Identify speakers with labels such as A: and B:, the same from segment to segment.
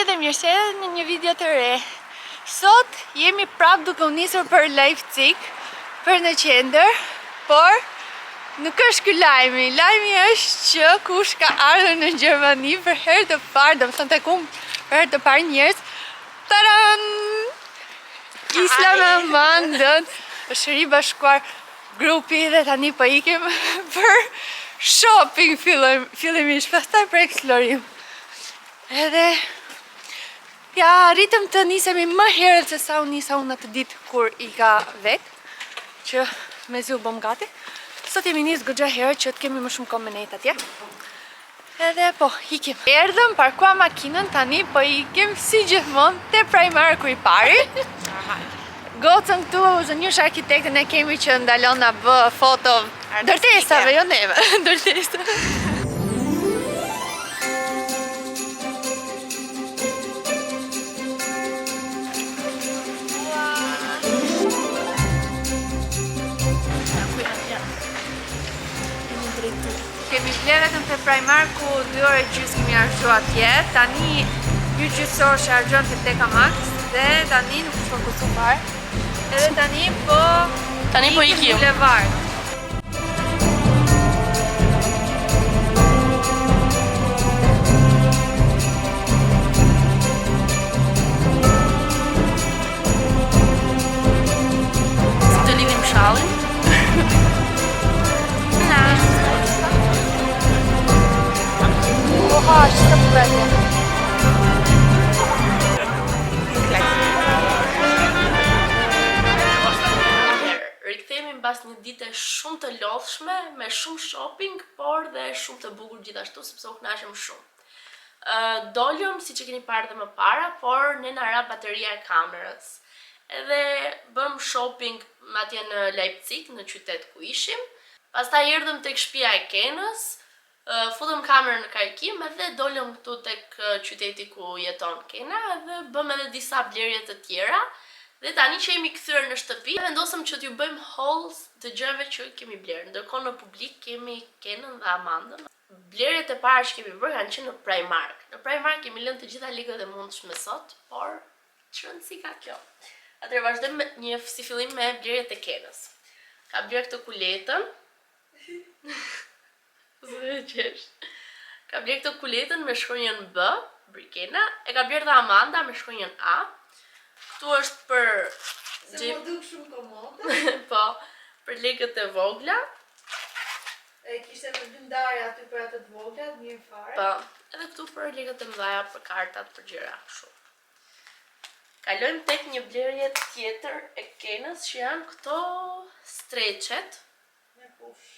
A: dhe mirëseve në një video të re. Sot jemi prap duke u nisur për Leipzig, për në qendër, por nuk është ky lajmi. Lajmi është që kush ka ardhur në Gjermani për herë të parë, domethënë tek unë për herë të parë njerëz. Taran! Isla me Amandën, është ribashkuar grupi dhe tani po ikim për shopping fillimisht, pastaj për eksplorim. Edhe ja arritëm të nisemi më herët se sa u nisa unë atë ditë kur i ka vek, që mezi u bëm gati. Sot jemi nisë goxha herët që të kemi më shumë kohë me nejt atje. Edhe po, ikim. Erdhëm, parkua makinën, tani po ikim si gjithmonë te Primarku i pari. Gocën këtu, zënjush arkitektën e kemi që ndalon na bë foto ndërtesave, jo neve, ndërtesave. Kemi bler vetëm te Primarku 2 orë gjysmë kemi harxuar atje. Tani një gjysor harxhon te Teka Max dhe tani nuk është fokusu fare. Edhe tani po ikim bulevard. Si të lidhim shallin. Oha, që të përgjë. Rikthehemi mbas një dite shumë të lodhshme, me shumë shopping, por dhe shumë të bukur gjithashtu, sepse u kënaqem shumë. Dolëm, siç e keni parë dhe më para, por ne na ra bateria e kamerës. Edhe bëm shopping atje në Leipzig, në qytet ku ishim. Pastaj erdhëm tek shtëpia e Kenës, futëm kamerën në karkim edhe dolëm këtu tek qyteti ku jeton Kena edhe bëm edhe disa blerje të tjera. Dhe tani që jemi kthyer në shtëpi, vendosëm që t'ju bëjmë hauls të gjërave që kemi blerë. Ndërkohë në publik kemi Kenën dhe Amandën. Blerjet e para që kemi bërë kanë qenë në Primark. Në Primark kemi lënë të gjitha lekët e mundshme sot, por çrëndsi ka kjo. Atëherë vazhdojmë një si fillim me blerjet e Kenës. Ka bler këtë kuletën. Ka bler këtë kuletën me shkronjën B, Brikena, e ka bler dhe Amanda me shkronjën A. Këtu është për...
B: Se më duk shumë komodë.
A: Po, për lekët e vogla.
B: E kishte për dy ndarje aty për atë të vogla, mirë fare.
A: Po, edhe këtu për lekët e mëdha, për kartat, për gjëra kështu. Kalojmë tek një blerje tjetër e Kenës që janë këto streqet.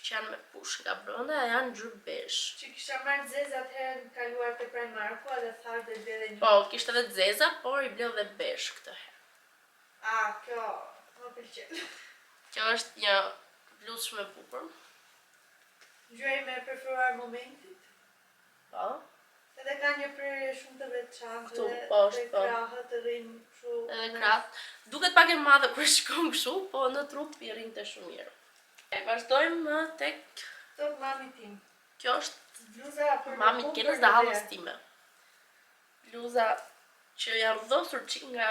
A: Që janë me push nga brenda e janë ngjyrë bezh.
B: Që kisha marrë zeza atëherë në kaluar te Primarku edhe thash do ble edhe një.
A: Po, kishte edhe zeza, por i bleu dhe bezh këtë herë.
B: Kjo më pëlqen.
A: Kjo është një bluzë shumë e bukur.
B: Ngjyra ime e preferuar momentit.
A: Po.
B: Edhe ka një prerje shumë të veçantë.
A: Këtu poshtë, po.
B: Krahët të rrinë kështu.
A: Edhe krahët. Duket pak e madhe kur shkon kështu, po në trup i rrinte shumë mirë. E vazhdojmë tek...
B: Tot mami tim.
A: Kjo është
B: bluza për
A: mami Kenës dhe hallës time. Bluza që janë dhosur çik nga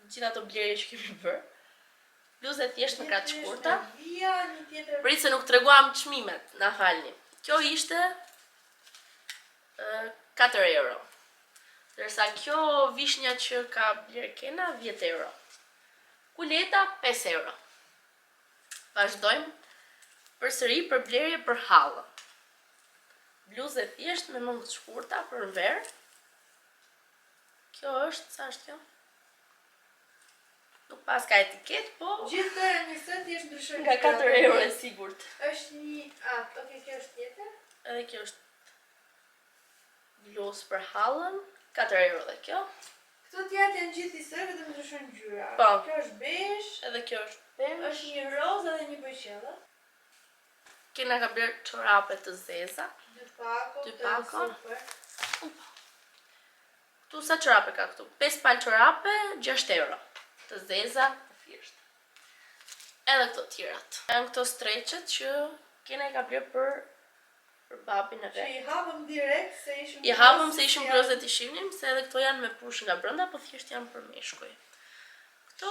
A: gjitha ato blerje që kemi bërë. Bluza e thjeshtë me kratë shkurta. Prit se nuk treguam çmimet, na falni. Kjo ishte 4 euro. Ndërsa kjo vishnja që ka bler Kena 10 euro. Kuleta 5 euro. Vazhdojmë përsëri për blerje për hallë. Bluzë e thjeshtë me mëngë të shkurta për verë. Kjo është, sa është kjo? Nuk pas ka etiket, po...
B: Gjithë të njësët jeshtë ndryshojnë.
A: Nga 4 euro e sigurt.
B: është një... Oke, kjo është tjetër?
A: Edhe kjo është bluzë për hallën, 4 euro dhe kjo.
B: Këto tjerët janë gjithë i sërë dhe më ndryshojnë ngjyra.
A: Po.
B: Kjo është besh.
A: Edhe kjo është besh.
B: është një rozë edhe një bëjqellë.
A: Kena ka bler çorape të zeza.
B: 2 pako. Super.
A: Këtu sa çorape ka këtu? 5 palë çorape, 6 euro. Të zeza, të thjeshta. Edhe këto tjerat. Janë këto streqet që Kena ka bler për
C: për babin e
B: Që
C: vet.
B: i hapëm direkt se ishim
C: I hapëm se ishim kurioze të shihnim, se edhe këto janë me push nga brenda, po thjesht janë për meshkuj. Këto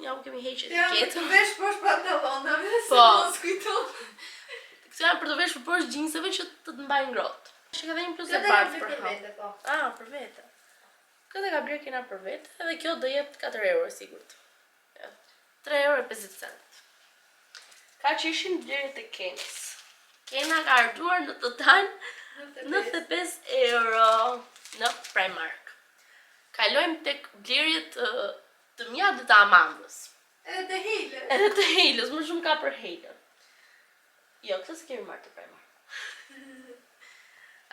C: ja u kemi heqë
B: Janë për të
C: etiketën.
B: vesh poshtë pantallonave, se
C: Po.
B: mos kujton.
C: Këto janë për të veshur poshtë jeanseve që të të mbajnë ngrohtë. Që ka dhe një plus e
B: Këtë
C: bardhë
B: jam
C: për
B: për
C: hap.
B: vete, po.
C: Ah, për vete. Këtë ka bler kena për vete, edhe kjo do jetë 4 euro sigurt. 3,50 euro. Ka që ishin blerjet e Kenës. Kena ka ardhuar në total 95 euro në Primark. Kalojmë tek blerjet të mia dhe të Amandës.
B: Edhe të hile.
C: Edhe të Helës, më shumë ka për Helën. Jo, këtë se kemi marrë të Primark.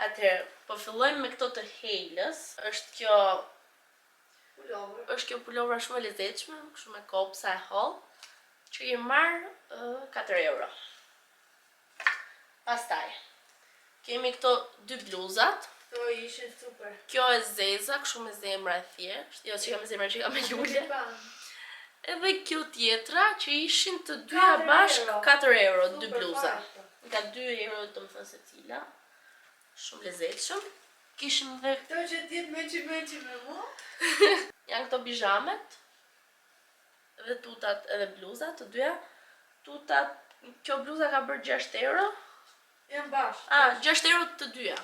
C: Atëherë, po fillojmë me këto të Helës. Është kjo pulovra shumë e lezetshme, kështu me kopsa e holl, që i marr 4 euro. Pastaj kemi këto dy bluzat.
B: Këto ishin super.
C: Kjo e zeza, kështu me zemra e thjesht. Jo, që ka me zemra, që ka me lule. Edhe kjo tjetra që ishin të dyja bashk 4 euro, dy bluza. Nga 2 euro të më thënë se cila. Shumë lezetshëm. Kishim dhe
B: Këto që t'jetë meqi me mu.
C: janë këto bijamet. Dhe tutat edhe bluzat të dyja. Tutat, kjo bluza ka bërë 6 euro.
B: Janë bashkë.
C: 6 euro të dyja.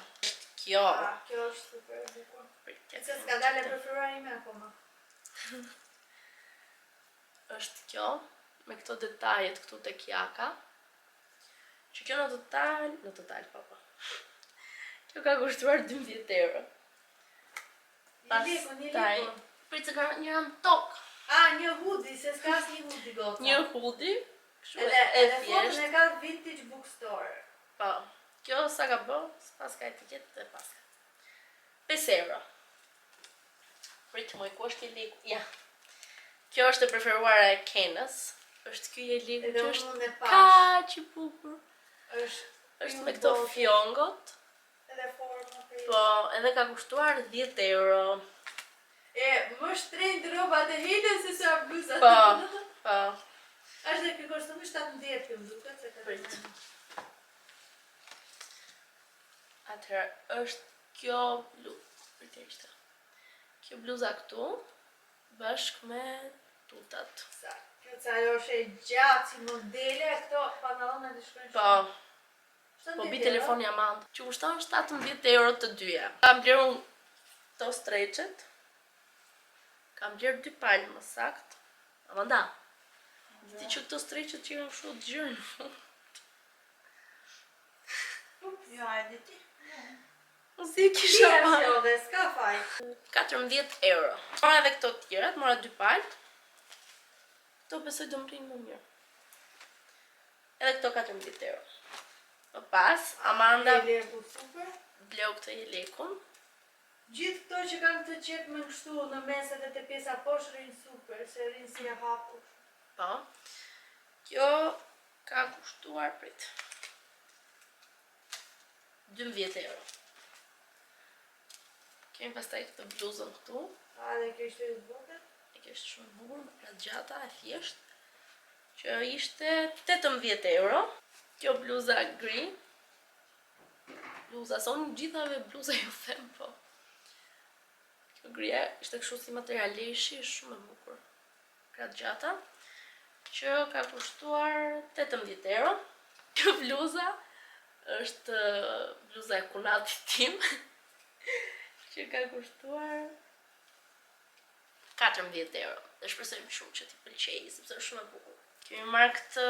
C: Kjo.
B: Kjo është super e bukur.
C: Pritje.
B: Se s'ka dalë e preferuar ime akoma.
C: Është kjo, me këto detajet këtu tek jaka. Që kjo në total, papa. Kjo ka kushtuar 12 euro.
B: Një lekun.
C: Pritë se ka një në tokë.
B: Një hudi, se s'ka as një hudi gota.
C: Një hudi.
B: Edhe fotën e ka vintage bookstore.
C: Po, kjo sa ka bë, s'pas ka etiketë dhe pas ka. 5 euro. Pritë moj, ku është i leku? Ja. Kjo është e preferuara e Kenës. Është ky e leku që është kaq i bukur. Është me këto fjongot.
B: Edhe forma.
C: Po, edhe ka kushtuar 10 euro.
B: Më shtrenjtë robat e Helës se sa bluzat.
C: Po.
B: Është dhe kjo kostum 17 kjo më duket se ka.
C: Prit. Atëherë, është kjo bluza. Kjo bluza këtu, bashk me tutat.
B: Kjo ca ajo është e gjatë si modele, këto pantallona të shkojnë.
C: Po. Po bi telefoni Amanda. Që kushton 17 euro të dyja. Kam blerë unë këto streqet. Kam blerë 2 palë më sakt. Amanda, ti që këto streqet që janë shumë të gjërën.
B: Jo, e di ti.
C: Unë si kisha
B: Kjo është dhe s'ka faj.
C: 14 euro. Mora edhe këto tjerat, mora 2 palë. Këto besoj do më rinë më mirë. Edhe këto 14 euro. Më pas, Amanda bleu këtë jelekun.
B: Gjithë këto që kanë të qep me kështu në meset e të pjesa poshtë rinë super, se rinë si e hapur.
C: Po. Kjo ka kushtuar prit 12 euro. Kemi pastaj këtë bluzën këtu.
B: Dhe kjo ishte e bukur.
C: Kjo është shumë bukur, me kratë gjata e thjesht. Që ishte 18 euro. Kjo bluza gri. Bluza, sa unë gjithave bluza ju them, po. Kjo grija ishte kështu si material leshi, shumë e bukur. Kratë gjata. Që ka kushtuar 18 euro. Kjo bluza është bluza e kunatit tim. Që ka kushtuar 14 euro. Dhe shpresojmë shumë që t'i pëlqejë, sepse është shumë e bukur. Kemi marrë këtë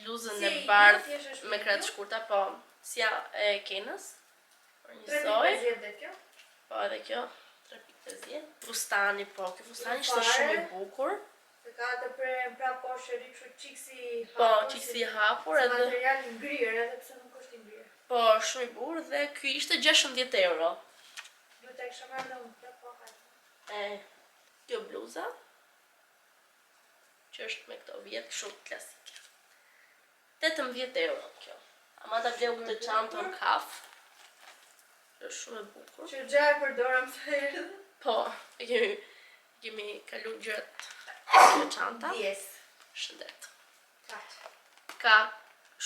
C: bluzën e bardhë me kratë shkurta, po, si e Kenës. Për njësoj.
B: 3.50 dhe kjo.
C: Po, edhe kjo, 3.50. Fustani, po, kjo fustani ishte shumë i bukur.
B: Se ka të pra poshtë rikëshu qikë si hapur.
C: Po, qikë si hapur.
B: Si material i ngrirë, edhe pse nuk është i ngrirë.
C: Po, shumë i bukur dhe ky ishte 16 euro.
B: Duhet e kësha marrë dhe unë, pra po hajtë.
C: Kjo bluza, që është me këto vjetë shumë klasike. 18 euro kjo. Amanda bleu këtë çantën kaf. Është shumë e bukur.
B: Që gjaj përdorëm të herë.
C: Po, kemi kalu gjërat kjo çanta.
B: Yes.
C: Shëndet.
B: Kaq.
C: Ka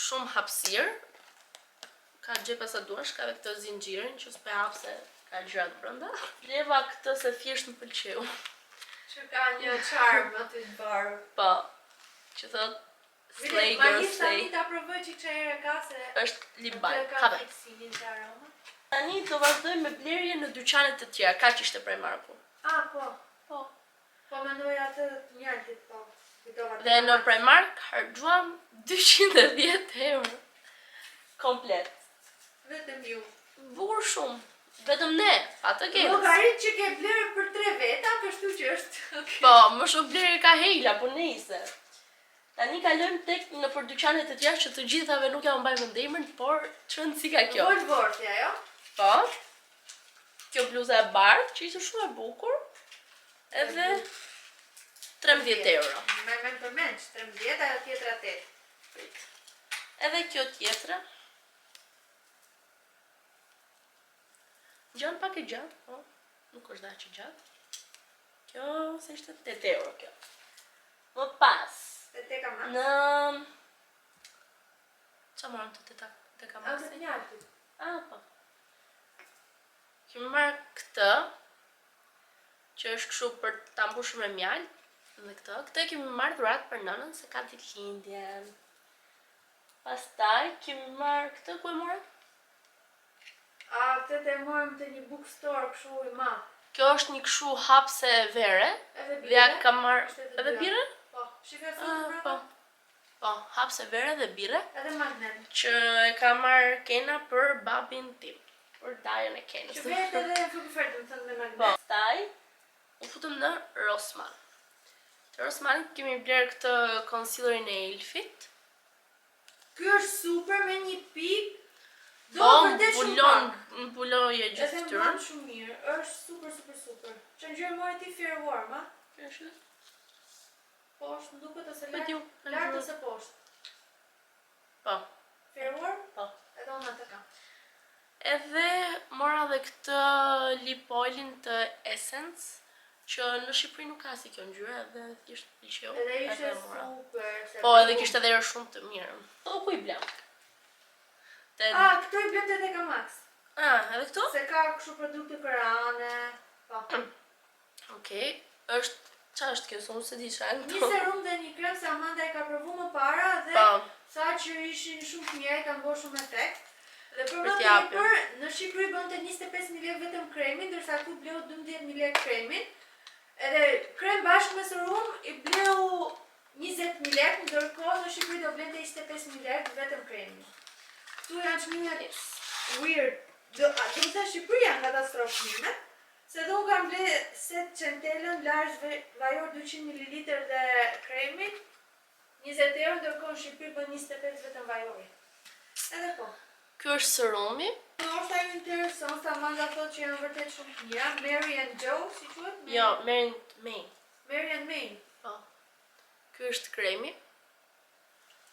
C: shumë hapësirë. ka gjepa sa duash, ka dhe këtë zinxhirin që s'pe hap se ka gjërat brenda. Bleva këtë se thjesht më pëlqeu.
B: Që ka një charm aty të barë.
C: Po, që thot slay girl slay.
B: Tani ta provoj që çajra ka se
C: Është liban,
B: ka
C: ka dhe.
B: fiksimin të aroma.
C: Tani do vazhdojmë me blerje në dyqanet të tjera, ka që ishte prej Marku.
B: Po.
C: Po.
B: Po mendoj atë të njëjtit po.
C: Dhe në Primark harxuam 210 euro. Komplet.
B: Vetëm ju.
C: Bukur shumë. Vetëm ne, pa të kenës.
B: Llogarit që ke blerë për 3 veta, kështu që është.
C: Po, më shumë blerje ka Hejla, po nejse. Tani kalojmë tek në për dyqanet të tjera që të gjithave nuk ja mbajmë ndemrin, por çon si ka kjo.
B: Vorti ajo.
C: Po. Kjo bluza e bardhë që ishte shumë e bukur. Edhe 13 euro.
B: Me përmend 13 ajo tjetra 8.
C: Edhe kjo tjetra. Gjanë pak e gjatë, po. Nuk është da që gjatë. Kjo se ishte 8 euro kjo. Më pas.
B: Te ka mas.
C: Në... Qa marrëm të ka
B: A
C: masi?
B: të njëjtit.
C: Po. Kemi marrë këtë, që është kështu për ta mbushur me mjalë, dhe këtë kemi marrë dhurat për nënën se ka ditëlindjen. Pastaj kemi marrë këtë, ku e morëm?
B: Këtë të morëm të një bookstore kështu i madh.
C: Kjo është një kështu hapse vere,
B: Edhe
C: dhe ja
B: bire.
C: ka marrë
B: Është
C: edhe bire?
B: Po, shifë sot
C: Po. Po, hapse vere dhe bire,
B: Edhe magnet.
C: që e ka marrë Kena për babin tim, për dajën e Kenës.
B: Që vetë edhe frukëfertë më thënë me magnet.
C: Po, pastaj u futëm në Rossmann. Te Rossmann kemi bler këtë concealerin e Elfit.
B: Ky është super me një pikë. Do
C: Po,
B: vërtet shumë pak.
C: më puloje gjithë
B: Edhe
C: fytyrën.
B: më shumë mirë. Është super. Që ngjyrë mori ti Fair Warm, a?
C: Kjo është.
B: Poshtë më duket ose
C: Po, t'ju,
B: lart ose poshtë.
C: Po,
B: Fair Warm?
C: po.
B: Edhe unë atë kam.
C: Edhe mora dhe këtë lip oilin të Essence, që në Shqipëri nuk ka si kjo ngjyrë, edhe thjesht pëlqeu.
B: Edhe ishte
C: e mora.
B: super. se
C: Po, edhe
B: bu-
C: kishte edhe shumë të mirë. Po, ku i blem?
B: Këto i blem te Tek Max.
C: Edhe këto?
B: Se ka kështu produkte koreane. Po.
C: Okej, qa është kjo, se unë se di qa e
B: Një
C: këto.
B: serum dhe një krem se Amanda e ka provu më para dhe
C: Po,
B: sa që ishin shumë të mirë, ka bërë shumë efekt. Dhe për më
C: t'japim.
B: tepër, në Shqipëri bënte 25.000 lekë vetëm kremin, ndërsa ku bleu 12.000 lekë kremin. Edhe krem bashkë me serum i bleu 20.000 lekë, ndërkohë në Shqipëri do blente 25.000 lekë vetëm kremin. Këtu janë çmimet weird. Do të thënë Shqipëri janë katastrofë çmime. Se dhe unë kam ble set çentelën largë vajor 200 ml dhe kremin 20 euro, ndërkohë në Shqipëri bën 25 vetëm vajori. Edhe po.
C: kjo është serumi.
B: Është ajo interesant, sa Amanda thotë që janë vërtet shumë të mira. Mary and Joe, si quhet?
C: Jo, Mary May.
B: Mary and May.
C: Po. Ky është kremi.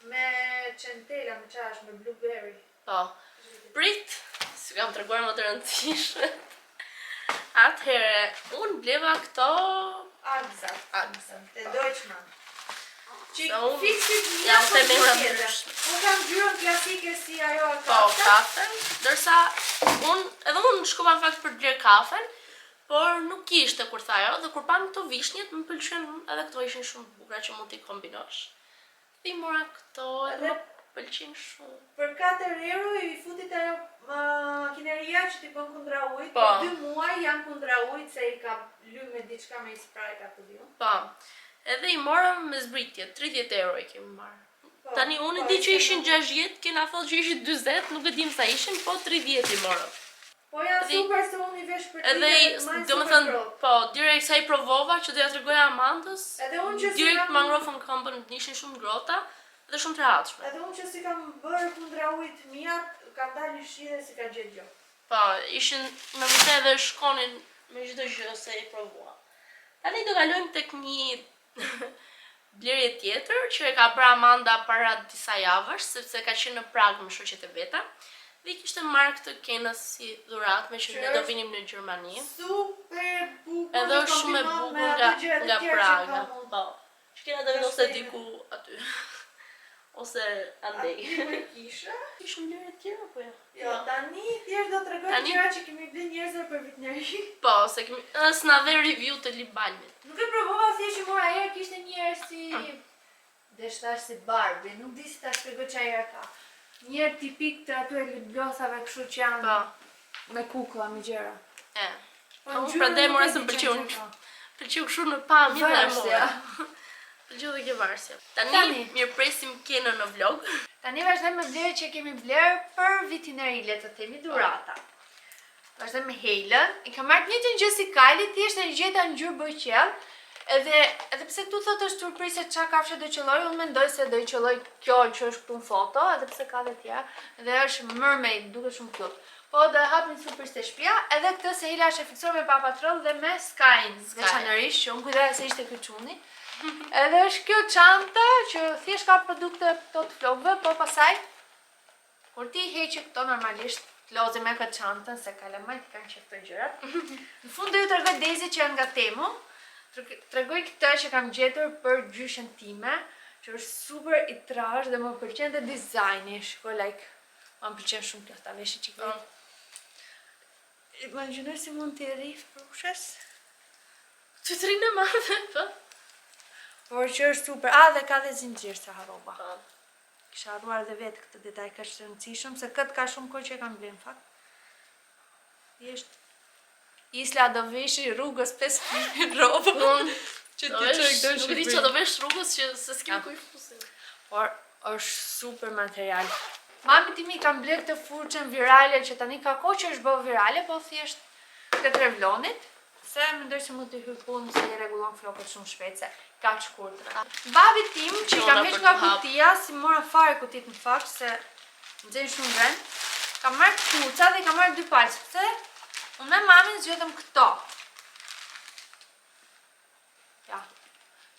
B: Me çentela, me çash, me blueberry.
C: Po. Prit, si kam treguar më të rëndësishme. Atëherë, unë bleva këto...
B: Agza.
C: Agza.
B: Te Deutschland. Që
C: Sa unë
B: fiksit një
C: jam
B: apo
C: të me
B: tjetër.
C: ndryshme.
B: Unë kam ngjyrën klasike si ajo e
C: Po,
B: kafta.
C: kafen, dërsa edhe unë shkova në fakt për të bler kafen, por nuk kishte kur tha ajo, dhe kur pam këto vishnjet, më pëlqen edhe këto ishin shumë të bukura që mund t'i kombinosh. Dhe i mora këto edhe më pëlqen shumë.
B: Për 4 euro i futit ajo makineria që t'i bën kundra ujit.
C: Po.
B: Për 2 muaj janë kundra ujit se i ka lyer me diçka me spray ka të diun.
C: Po, edhe i morëm me zbritje, 30 euro i kemi marrë.
B: Po,
C: Tani unë
B: po,
C: di që
B: ishte
C: ishin
B: më-
C: 60, kena thotë që ishin 40, nuk e dim sa ishin, po 30 i morëm.
B: Po janë
C: Edhe-
B: super se unë i vesh për
C: Edhe, do më thënë, po, direkt sa i provova që do ja tregoja Amandës,
B: Edhe unë që si
C: direkt
B: kam-
C: më ngrofën këmbën, ishin shumë ngrota dhe shumë të rehatshme.
B: Edhe unë që si kam bërë kundra ujit mia, kam dalë në shi dhe si ka gjetë gjë.
C: Po, ishin me vërtet edhe shkonin me çdo gjë se i provua. Tani do kalojmë tek një blerje tjetër që e ka bërë Amanda para disa javësh, sepse ka qenë në Prag me shoqet e veta. Dhe i kishte marrë këtë Kenës si dhuratë me që
B: Që
C: ne do
B: është
C: vinim në Gjermani.
B: Super bukur.
C: Edhe është shumë e bukur nga Praga. Po, që kena do vendose diku aty. ose andej.
B: Kisha?
C: Kish në lëre të tjera apo jo?
B: Jo, tani thjesht do t'rregoj
C: Tani-
B: gjëra që kemi bler njerëzve për vitneri.
C: Po, se kemi s'na dhe review të Lip Balmit.
B: Nuk e provova thjesht që mora herë kishte një herë si deshtash si Barbie, nuk di si ta shpjegoj çfarë herë ka. Një herë tipik të atyre lipglosave kështu që janë
C: Po.
B: me kukulla me gjëra. Po,
C: Unë
B: ngjyra
C: prandaj
B: nuk
C: mora
B: e
C: se
B: di
C: pëlqeu.
B: çfarë ka.
C: Pëlqeu kështu në pamje dhe e
B: Varsja.
C: mora. Pëlqeu dhe ke varsja. Tani
B: Tani.
C: mirë presim Kenën në vlog.
B: Tani vazhdojmë me blerë që kemi bler për vitin e ri, le të themi durata. Vazhdojmë me Helen. I kam marrë një gjë si Kylie, thjesht e gjeta në ngjyrë bojqell. Edhe pse tu thotë është surprizë çka kafshë do qelloj, unë mendoj se do i qelloj kjo që është këtu në foto, edhe pse ka dhe tjera, dhe është mermaid, duket shumë cute. Po do e hap një surprizë të shtëpia, edhe këtë se Hela është e fiksuar me Paw Patrol dhe me Skyn, veçanërisht që unë kujtoja se ishte ky çuni. Edhe është kjo çanta që thjesht ka produkte këto të flokëve, po pasaj kur ti heqë këto normalisht lozi me këtë çantën se kalamajt kanë qeftë gjërat. Në fund do ju tregoj Daisy që janë nga Temu. Tregoj këtë që kam gjetur për gjyshen time, që është super i trash dhe më pëlqen dhe dizajni, shiko like, më pëlqen shumë kjo ta veshi që këtë. Imagjinoj si mund t'i rrif prushës.
C: Që të rinë e madhe, po.
B: Por që është super, dhe ka dhe zinxhir se harrova. Kisha harruar dhe vetë këtë detaj ka është rëndësishëm, se këtë ka shumë kohë që e kam bler në fakt. Thjesht Isla do veshi rrugës 5.000 robë. Që ti çoj këto
C: Nuk di që do vesh rrugës që se s'kem kuj fusin.
B: Por është super material. Mami timi kam bler këtë furçën virale që tani ka kohë që është bërë virale, po thjesht këtë revlonit, se mendoj se mund të hyj punë se i rregullon flokët shumë shpejt se ka shkurtra. Babi tim që i kam heq nga kutia, si mora fare kutit në fakt se nxjerr shumë vend. Kam marrë kuca dhe kam marrë 2 palë, sepse unë me mamin zgjedhëm këto. Ja.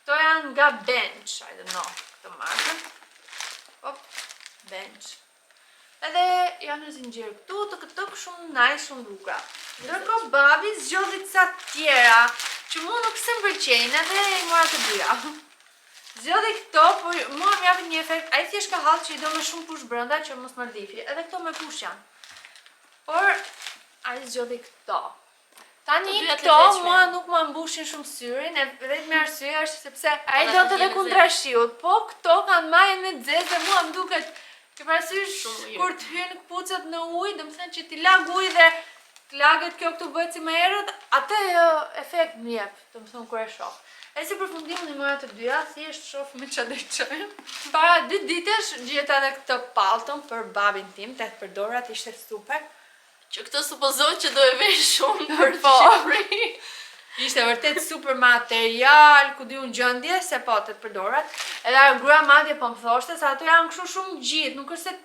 B: Këto janë nga Bench, I don't know, këtë markën. Hop, Bench. Edhe janë në zinxhir këtu, të këto shumë nice, shumë bukura. Ndërkohë babi zgjodhi ca tjera, që mua nuk se më pëlqejnë, edhe i mora të dyja. Zgjodhi këto, por mua më japin një efekt, ai thjesht ka hall që i do me shumë push brenda që mos më rdifi, edhe këto me push janë. Por ai zgjodhi këto. Tani
C: Të dyja të
B: këto
C: lezetshme.
B: mua nuk më mbushin shumë syrin, e vetëm arsyeja është sepse ai
C: Edhe
B: donte
C: të
B: edhe
C: jeni
B: kundra shiut, po këto kanë majën me zezë dhe mua më duket ke parasysh
C: Shumë mirë.
B: kur të hyn kpucët në ujë, do të thënë që ti lag ujë dhe të laget kjo këtu bëhet si më errët, atë efekt më jep, do të thënë kur e shoh. E si përfundimin i mora të dyja, thjesht shoh me çfarë do të çojmë. Para 2 ditësh gjeta edhe këtë pallton për babin tim, tek përdorat ishte super.
C: Që këtë supozohet që do e vesh shumë për
B: Po.
C: Shqipëri.
B: Ishte vërtet super material, ku di unë gjendje se po të përdorat. Edhe ajo gruaja madje po më thoshte se ato janë kështu shumë gjitë, nuk është se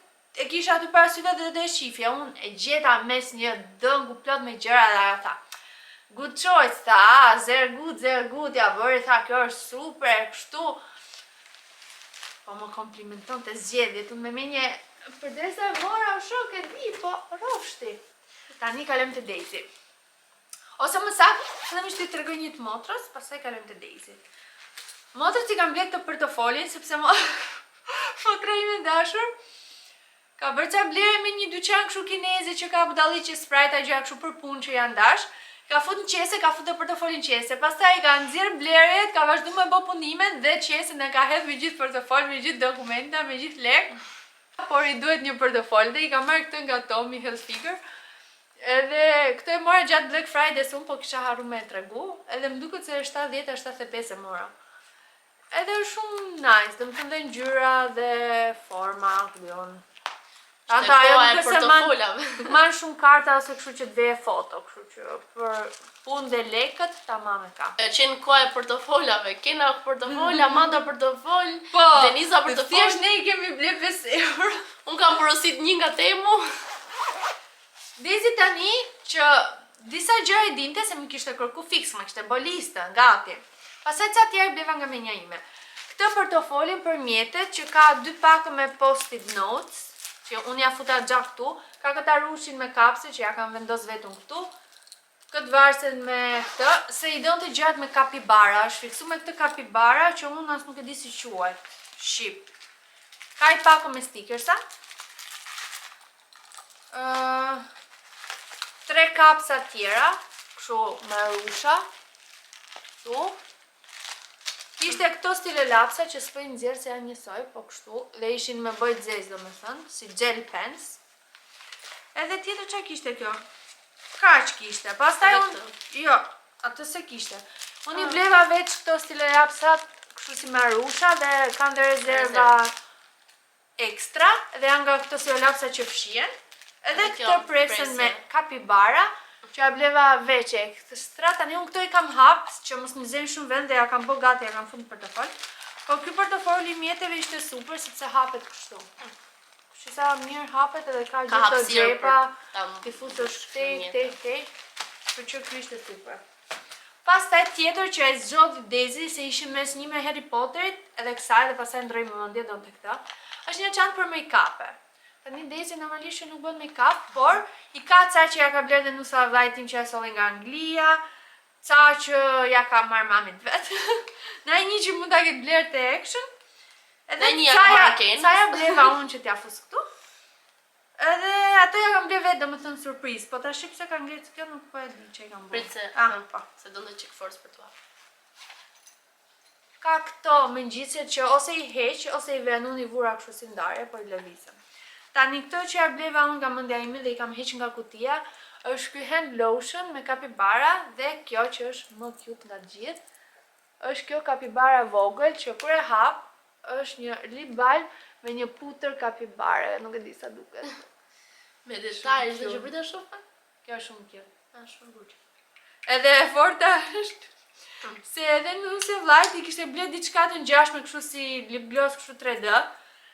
B: e kisha aty para syve dhe do e shifja. Unë e gjeta mes një dëngu plot me gjëra dhe ajo tha. Good choice, tha, zer good, ja bëri, tha, kjo është super, kështu. Po më komplimenton të zgjedhjet, unë me menje, përdesa e mora shok e di, po rofshti. Tani kalem të Daisy. Ose më saktë, fillimisht t'i tregoj një të motrës, pastaj kalojmë te Daisy. Motrës i kam bler këtë portofolin sepse motra ime e dashur ka bërë ca blerje me një dyqan kështu kineze që ka budalliqe Sprite gjëra kështu për punë që janë dash. Ka fut në qese, ka fut të portofolin në qese. Pastaj ka nxjerr blerjet, ka vazhduar me bë punimet dhe qesen e ka hedhur me gjithë portofol, me gjithë dokumenta, me gjithë lekë. Por i duhet një portofol dhe i ka marrë këtë nga Tommy Hilfiger. Edhe këtë e mora gjatë Black Friday, se unë po kisha harru me e tregu, edhe më duket se 70-75 e mora. Edhe është shumë nice, dhe më të ndaj ngjyra dhe forma, kudion. Ata ajo nuk është se nuk marrë shumë karta ose kështu që të veje foto, kështu që për punë dhe lekët, tamam e ka.
C: E qenë koha e portofolave, Kena portofol, Amanda portofol,
B: Po,
C: Deniza portofol.
B: thjesht ne i kemi ble 5 euro.
C: Unë kam porosit një nga Temu.
B: Daisy tani që disa gjëra e dinte se më kishte kërku fiks, më kishte bë listën, gati. Pastaj ca tjerë bleva nga menja ime. Këtë portofolin për mjetet që ka 2 pakë me post-it notes, që unë ja futa gjatë këtu, ka këta rushin me kapse që ja kam vendos vetëm këtu. Këtë varsen me këtë, se i donte gjërat me kapibara, është fiksu me këtë kapibara që unë as nuk e di si quhet. Shqip. Ka i pako me stickersa. 3 kapsa tjera, kështu me rusha. Kështu. Kishte këto stile lapsa që s'po i nxjerr se janë njësoj, po kështu, dhe ishin me bojë zezë domethënë, si gel pens. Edhe tjetër çka kishte kjo? Kaq kishte. Pastaj jo, atë se kishte. Unë i bleva veç këto stile lapsat, kështu si me rusha dhe kanë dhe rezerva ekstra, dhe janë nga këto stile lapsa që fshihen. Edhe këto presën me kapibara, që ja bleva veç ekstra. Tani unë këto i kam hap, që mos më zen shumë vend dhe ja kam bë gati, ja kam fund portofol. Po ky portofol i mjeteve ishte super sepse hapet kështu. Sa mirë hapet edhe ka gjithë të gjepa, t'i fusësh tej, për që ky ishte super. Pastaj tjetër që e zgjodhi Dezi, se ishin mes një me Harry Potterit edhe kësaj dhe pastaj ndroi mendje do të këtë, është një çantë për make-up. Tani Dezi normalisht që nuk bën make-up, por i ka ca që ja ka bler dhe nusa vllajtim që ja solli nga Anglia, ca që ja ka marrë mamit vet. Na një që mund ta ketë bler te Action. Edhe
C: një ja ka marrë Ken.
B: Ca ja bleva unë që t'ja fus këtu. Edhe ato ja kam bler vetë, domethënë surprizë, po tash pse ka ngritë kjo nuk po e di çe kam bërë.
C: Pritse,
B: po.
C: Se do të çik force për t'ua.
B: Ka këto mëngjitset që ose i heq ose i vën unë i vura kështu si ndarje, po i lëvizëm. Tani këto që ja bleva unë nga mendja ime dhe i kam heq nga kutia, është ky hand lotion me kapibara dhe kjo që është më cute nga gjithë. Është kjo kapibara vogël që kur e hap është një lip balm me një putër kapibare, nuk e di sa duket.
C: Me detaj, është që prita shofa?
B: Kjo është shumë cute.
C: Shumë bukur.
B: Edhe e forta është se edhe nuse vllajt i kishte bler diçka të ngjashme kështu si lip gloss kështu 3D.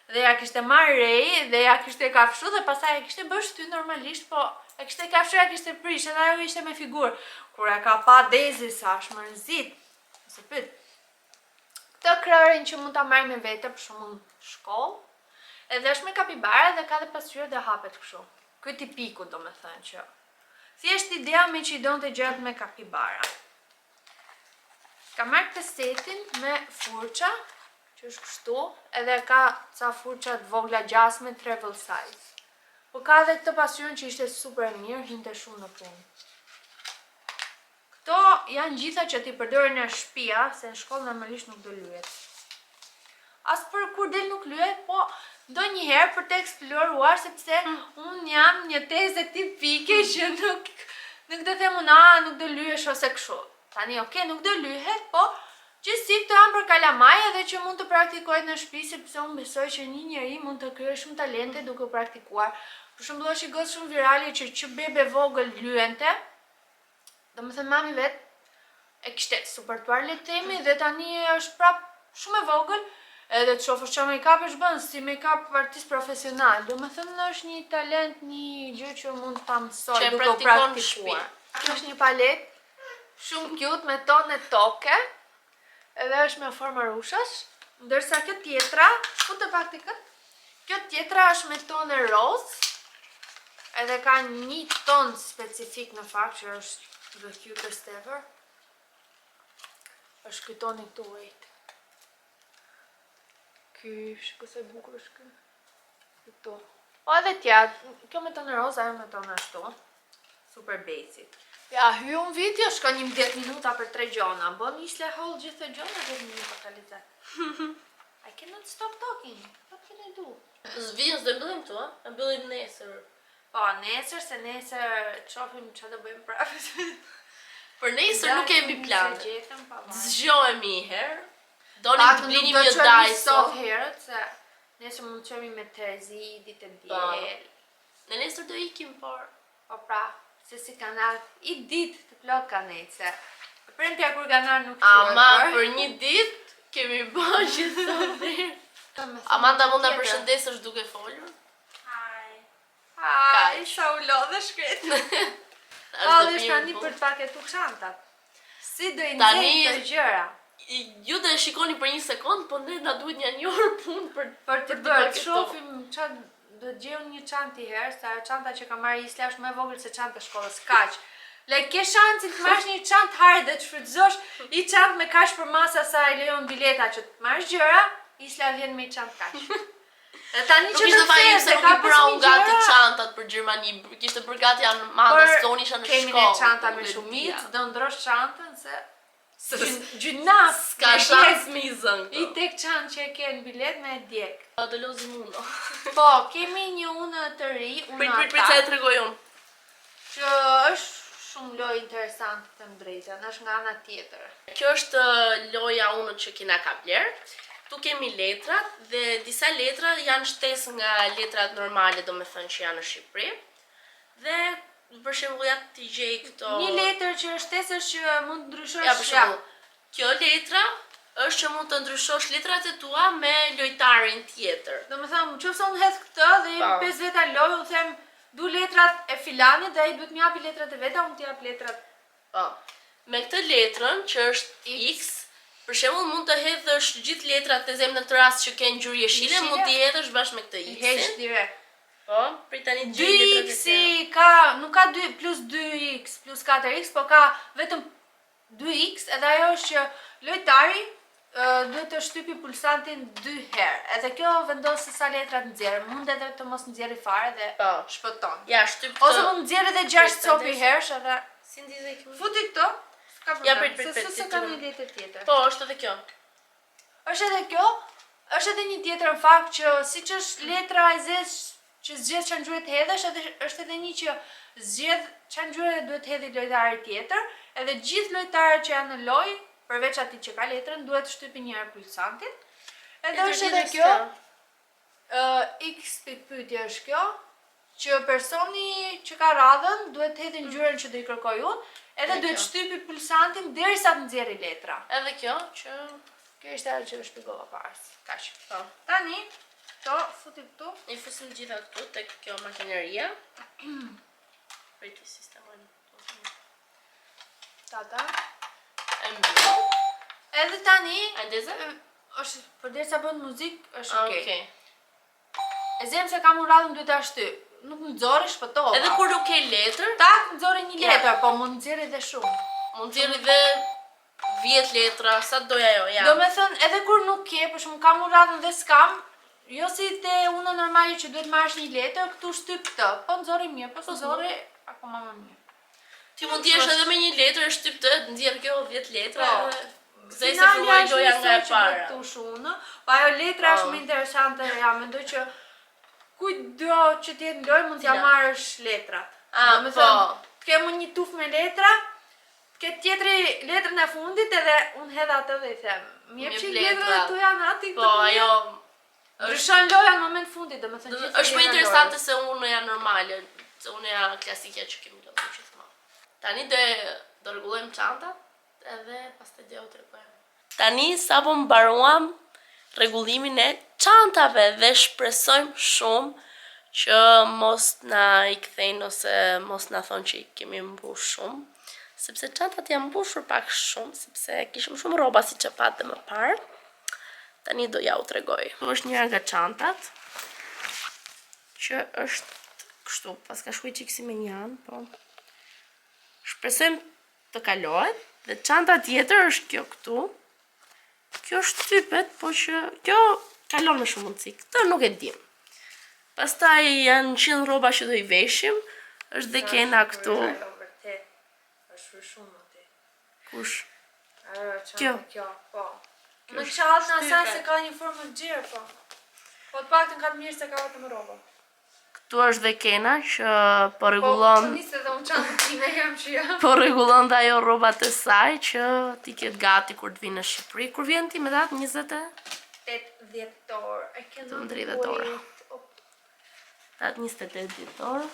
B: Dhe ja kishte marrë rej, dhe ja kishte kafshu dhe pastaj ja kishte bërë shty normalisht, po e kishte kafshu, ja kishte prish, edhe ajo ishte me figurë. Kur e ka pa Dezi sa është mërzit, se pyet. Këtë krërin që mund ta marrë me vete për shembull shkollë, edhe është me kapibara dhe ka dhe pasqyrë dhe hapet kështu. Ky tipiku domethënë që thjesht ideja me që i donte gjërat me kapibara. Ka marrë këtë setin me furça, që është kështu, edhe ka ca furça të vogla gjasme travel size. Po ka edhe këtë pasqyrën që ishte super e mirë, hinte shumë në punë. Këto janë gjitha që ti përdorin në shtëpia, se në shkollë normalisht nuk do lyhet. As për kur del nuk lyhet, po ndonjëherë për të eksploruar, sepse unë jam një tezë tipike që nuk do them nuk do lyesh ose kështu. Tani okay, nuk do lyhet, po gjithsesi këto janë për kalamaj edhe që mund të praktikohet në shtëpi, sepse unë besoj që një njeri mund të krijojë shumë talente duke u praktikuar. Për shembull, është i gocë shumë virale që bebe vogël lyente. Domethënë mami vet e kishte suportuar le të themi dhe tani është prap shumë e vogël, edhe të shohësh çfarë make-up është bën si make-up artist profesional. Domethënë është një talent, një gjë që mund ta mësoj duke u praktikuar. Kjo është një palet shumë cute me tonë toke. Edhe është me forma rushash, ndërsa kjo tjetra, ku të praktikën? Kjo tjetra është me tonë roz, edhe ka një ton specifik në fakt që është the cutest ever. Është ky toni këtu, wait. Ky, shiko se bukur është ky. Këtu. O edhe tjetra, kjo me tonë roz, ajo me tonë ashtu. Super basic. Ja, hyun video, shko 11 minuta për 3 gjona. Bën isle haul gjithë të gjona 10 minuta realizat. I cannot stop talking. What can I do?
C: Zvijën s'do mbyllim këtu, a? E mbyllim nesër.
B: Po, nesër, se nesër qofim që do bëjmë prapë.
C: Për nesër nuk kemi plan. Zgjohemi një herë. Donim të blinim një Daiso.
B: Herët, se nesër mund të qemi me Terezi, ditë e diel.
C: Në nesër do ikim, por...
B: Po pra, se si kanal, i ditë të plot kanece. Premtja kur kanal nuk shuar.
C: Ama, për një ditë kemi bërë gjithë të Amanda mund ta përshëndesësh duke folur?
B: Hi, sa u lodhe shkret. Hallesh tani për të paketu çantat. Si do i nxjerrim këto gjëra?
C: Ju do e shikoni për një sekond, po ne na duhet një orë punë për
B: të bërë. Shohim çfarë do të gjejmë një çantë herë, sa çanta që ka marrë Isla është më e vogël se çanta e shkollës. Kaq. Le ke shansin të marrësh një çantë harë dhe të shfrytëzosh i çantë me kaq për masa sa e lejon bileta që të marrësh gjëra, Isla vjen me çantë kaq. E tani që
C: Kishte
B: të
C: thënë
B: them
C: se
B: se
C: nuk
B: ka
C: i praun
B: 5000
C: gati
B: gjëra.
C: çantat për Gjermani. Kishte për gati janë manda stoni isha në shkollë.
B: Kemi ne çanta me shumicë, do ndrosh çantën se gjynas.
C: Ka shans me i zëng.
B: I tek çantë që e ke në bilet me e djeg.
C: Do lozim unë.
B: Po, kemi një unë të ri, unë
C: Prit se e tregoj unë.
B: që është shumë lojë interesante të drejtën, është nga ana tjetër.
C: Kjo është loja unë që kena ka bler. Tu kemi letrat dhe disa letra janë shtesë nga letrat normale, do me thënë që janë në Shqipëri. Dhe për shembull ja ti gjej këto.
B: Një letër që është shtesë është që mund të ndryshosh.
C: Ja, për shembull, kjo letra është që mund të ndryshosh letrat e tua me lojtarin tjetër.
B: Do me thëmë, qëfëse unë hedh këtë dhe jemi 5 veta lojë, unë them du letrat e filanit dhe ai duhet më japi letrat e veta, unë t'i jap letrat.
C: Po. Me këtë letrën që është X, për shembull mund të hedhësh gjithë letrat të zemrën në rast që kanë ngjyrë jeshile, mund t'i hedhësh bashkë me këtë
B: I
C: X-in.
B: heq direkt.
C: Po, prit tani gjej letrat e
B: 2x
C: tjera.
B: ka, nuk ka 2 plus 2x plus 4x, po ka vetëm 2x, edhe ajo është që lojtari duhet të shtypi pulsantin 2 herë. Edhe kjo vendos se sa letrat nxjerrë. Mund edhe të mos nxjerrë fare dhe
C: Po.
B: shpëton.
C: Ja, shtyp këtë.
B: Ose mund nxjerrë edhe 6 copi herësh edhe
C: Si ndizej kjo?
B: futi këto. S'ka
C: Ja,
B: problem.
C: prit,
B: Se ka një letër tjetër.
C: Po, është edhe kjo.
B: Është edhe kjo, është edhe një tjetër në fakt që siç është letra e zezë që zgjedh çfarë ngjyre të hedhësh, edhe është edhe një që zgjedh çfarë ngjyre duhet të hedhë lojtari tjetër, edhe gjithë lojtarët që janë në lojë, përveç atij që ka letrën, duhet të shtypin një herë pulsantin. Edhe është edhe kjo, X pyetje është kjo, që personi që ka radhën duhet të hedhë ngjyrën që do i kërkoj unë, edhe duhet shtypi pulsantin derisa të nxjerrë letra.
C: Edhe kjo që
B: Kjo ishte ajo që u shpjegova para. Kaq.
C: po.
B: Tani, to futi këtu.
C: I fusim gjitha këtu tek kjo makineria. Prit sistemojmë.
B: Tata.
C: E mbyll.
B: Edhe tani,
C: A ndezë?
B: është përderisa bën muzikë, është okay.
C: Okej.
B: E zem se kam radhën duhet ta shtyp. Nuk nxorri shpëtova.
C: Edhe kur nuk ke letër,
B: tak nxorri një letër, po mund nxjerrë edhe shumë.
C: mund t'jeri dhe 10 letra, sa doja jo, ja.
B: Do me thënë, edhe kur nuk ke, për shumë kam radhën dhe s'kam, jo si te unë normali që duhet marrësh një letër, këtu shtyp këtë. Po nxorri mirë, po nxorri akoma më mirë.
C: Ti mund t'jesh edhe me një letër e shtyp të nxjerr kjo 10 letra.
B: Po.
C: Gzej se filloj loja nga e para.
B: Këtu shunë, po ajo letra është më interesante, ja, mendoj që kujdo që të jetë në lojë mund t'ja marrësh letrat.
C: Ah,
B: Do me
C: po.
B: thënë, të kemë një tuf me letra, ke tjetri letrën e fundit edhe unë hedh atë dhe i them. Mirë që letrat tu janë aty
C: Po, ajo
B: ndryshon loja në moment fundit, domethënë gjithë.
C: është më interesante se unë ja normale, se unë ja klasike që kemi lodhur gjithmonë. Tani do rregullojmë çantat edhe pastaj do t'ju tregojmë. Tani sapo mbaruam rregullimin e çantave dhe shpresojmë shumë që mos na i kthejnë ose mos na thonë që i kemi mbush shumë, sepse çantat janë mbushur pak shumë, sepse kishim shumë rroba siç e patë më parë. Tani do ja u tregoj. Është njëra nga çantat që është kështu, pas ka shkuj qiksi me një anë, po shpresojmë të kalohet. Dhe çanta tjetër është kjo këtu. Kjo shtypet, po që kjo kalon me shumë mundësi. Këtë nuk e dim. Pastaj janë 100 rroba që do i veshim, është dhe kena këtu.
B: Është shumë aty.
C: Kush?
B: Kjo, po. Në çantën asaj se ka një formë të gjerë, po. Po të paktën ka të mirë se ka vetëm rroba.
C: Këtu është dhe kena që po rregullon.
B: Po nisë edhe unë çantën time jam që jam.
C: Po rregullon dhe ajo rrobat e saj që ti ketë gati kur të vinë në Shqipëri. Kur vjen ti me datë
B: 8 dhjetor. I cannot wait.
C: Datë 28 dhjetor.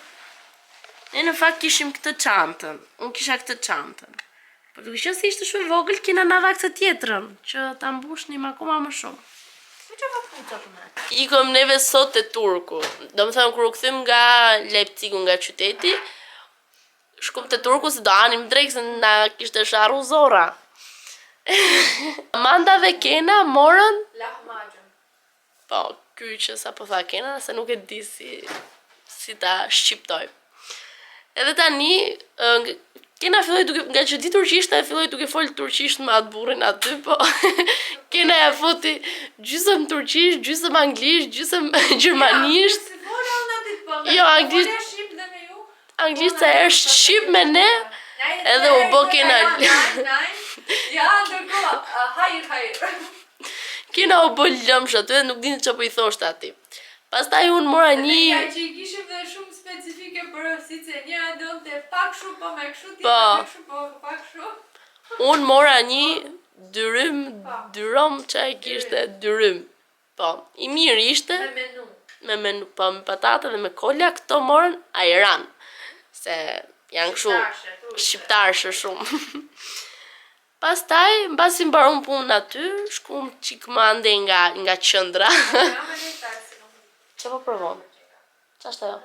C: Ne në fakt kishim këtë çantën. Unë kisha këtë çantën. Po duke qenë se ishte shumë e vogël, kena na dha këtë tjetrën që ta mbushnim akoma më shumë.
B: Ku çfarë futa të më?
C: Ikëm neve sot te Turku. Domethënë kur u kthym nga Leipzigu, nga qyteti, shkum te Turku se do anim drejt se na kishte sharru zora. Amanda dhe Kena morën,
B: Lahmacun.
C: po, ky që sapo tha Kena, se nuk e di si ta shqiptoj. Edhe tani Kena filloj duke, nga që di turqisht e filloj duke folë turqisht me atë burrin aty, po kena ja foti gjysëm turqisht, gjysëm anglisht, gjysëm gjermanisht. Jo, anglisht se është shqip me ne, edhe u bë kena...
B: Ja, ndërkohë, hajr.
C: Kena u bë lëmsh aty dhe nuk dini që po i thoshtë ati. Pastaj unë mora një...
B: Ja që i kishim dhe shumë specifike për si që një donte pak shu, po me këshu,
C: Po.
B: pak shu.
C: Unë mora një dyrom që e kishte dyrym. Po, i mirë ishte,
B: Me menu.
C: po, me patate dhe me kolla, këto morën ajran. Se janë këshu shqiptarëshë shumë. Pastaj, mbasi mbaron punë aty, shkum qik më ande nga qëndra. Që po provon? Qa është ajo?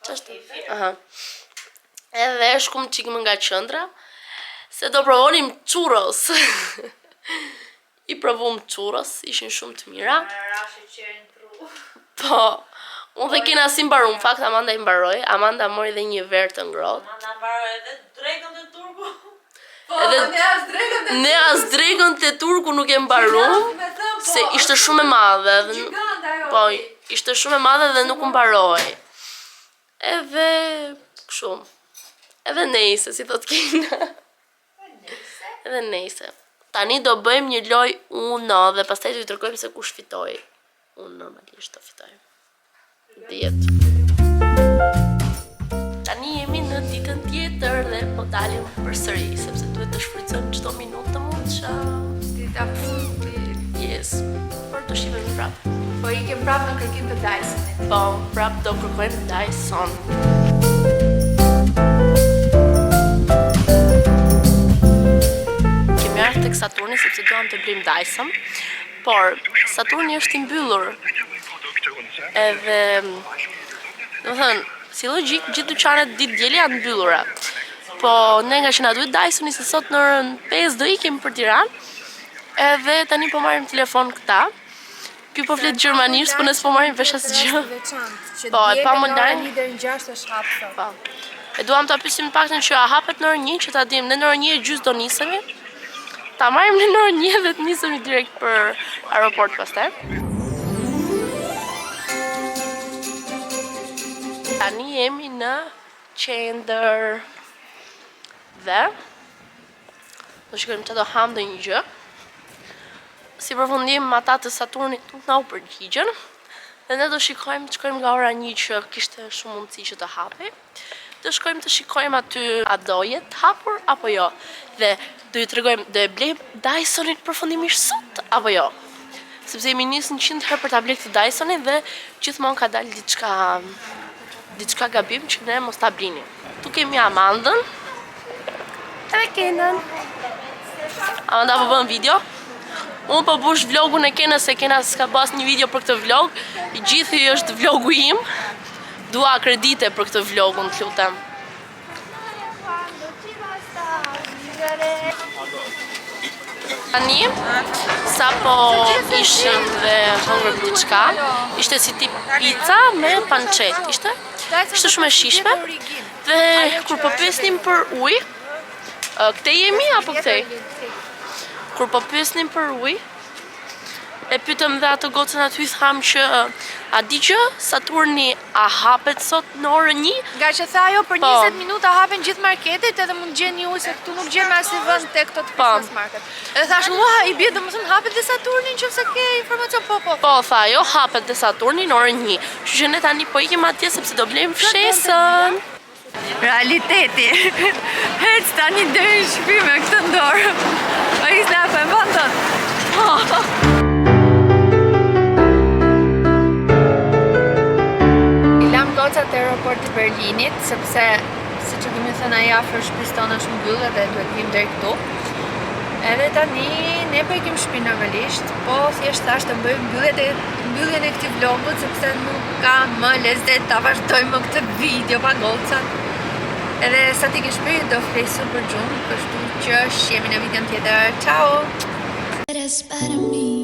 C: Qa është? Aha. Edhe shkum qik më nga qëndra, se do provonim churros. I provum churros, ishin shumë të mira. Po, unë dhe kena si mbarum, fakt Amanda i mbaroj, Amanda mori dhe një verë të ngrohtë.
D: Amanda mbaroj edhe drekën të turku.
C: Ne as drekën të turku nuk e mbarum, se ishte shumë e madhe. Po, ishte shumë e madhe dhe nuk mbaroj. Edhe, kështu. Edhe nejse, si thot kina. Edhe nejse. Tani do bëjmë një loj uno dhe pastaj do i tërkojmë se kush fitoj. Unë normalisht do fitoj. 10. Tani jemi në ditën tjetër dhe po dalim përsëri, sepse duhet të shfrytëzojmë çdo minutë të mundshme.
B: Dita fundit.
C: Yes. Por të shihemi prapë.
B: Po ikem prapë në kërkim të Dysonit.
C: Po, prapë do kërkojmë Dyson. Kemi ardhur tek Saturni sepse duam të blejmë Dyson, por Saturni është i mbyllur. Edhe, domethënë, si logjik, gjithë dyqanet ditë dieli janë mbyllura. Po ne nga që na duhet Dysoni se sot në orën 5 do ikim për Tiranë. Edhe tani po marrim telefon këta. Ky po flet gjermanisht, po ne s'po marrim vesh asgjë. Po, e pam online. Po. E duam ta pyesim paktën që a hapet në orën 1, që ta dim, ne në orën 1:30 do nisemi. Ta marrim në orën 1 dhe të nisemi direkt për aeroport pastaj. Tani jemi në qendër dhe do shikojmë që do ham dhe një gjë. Si përfundim ata të Saturnit nuk na u përgjigjen dhe ne do shikojmë të shkojmë nga ora 1 që kishte shumë mundësi që të hapi. Do shkojmë të shikojmë aty a do jetë hapur apo jo. Dhe do ju tregojmë do e blejmë Dysonin përfundimisht sot apo jo. Sepse jemi nisë 100 herë për ta bler këtë Dysonin dhe gjithmonë ka dalë diçka gabim që ne mos ta blini. Tu kemi Amandën. Edhe Kenan. Amanda po bën video. Unë po bush vlogun e Kena se Kena s'ka pas një video për këtë vlog. I gjithë është vlogu im. Dua akredite për këtë vlogun, të lutem. Tani, sa po ishëm dhe hëngër për diçka, ishte si tip pizza me pancet, ishte? Ishte shumë e shishme. Dhe kur po pyesnim për ujë, këte jemi apo këtej? Kur po pyesnim për ujë, e pyetëm dhe atë gocën aty tham që a di që Saturni a hapet sot në orën 1?
B: Nga që tha ajo për 20 minuta hapen gjithë marketet edhe mund gjeni ujë se këtu nuk gjen asnjë vend tek këto business market. Edhe thash, "Ua, i bie domethënë hapet dhe Saturni nëse ke informacion." Po.
C: Po, tha ajo hapet dhe Saturni në orën 1. Kështu që ne tani po ikim atje sepse do blejmë fshesën.
B: Realiteti. Hec tani deri në shtëpi me këtë në dorë. Po i snap e vëndon. Gocat e aeroportit Berlinit, sepse si që kemi thënë ai afër shtëpisë tonë është mbyllur dhe duhet vim deri këtu. Edhe tani ne po ikim shtëpi normalisht, po thjesht tash të bëjmë mbylljen e këtij vlogut sepse nuk ka më lezet ta vazhdojmë këtë video pa gocat. Edhe sa ti ke shpëri do flej super gjumë, kështu që shihemi në videon tjetër. Ciao!
E: Eres para mí.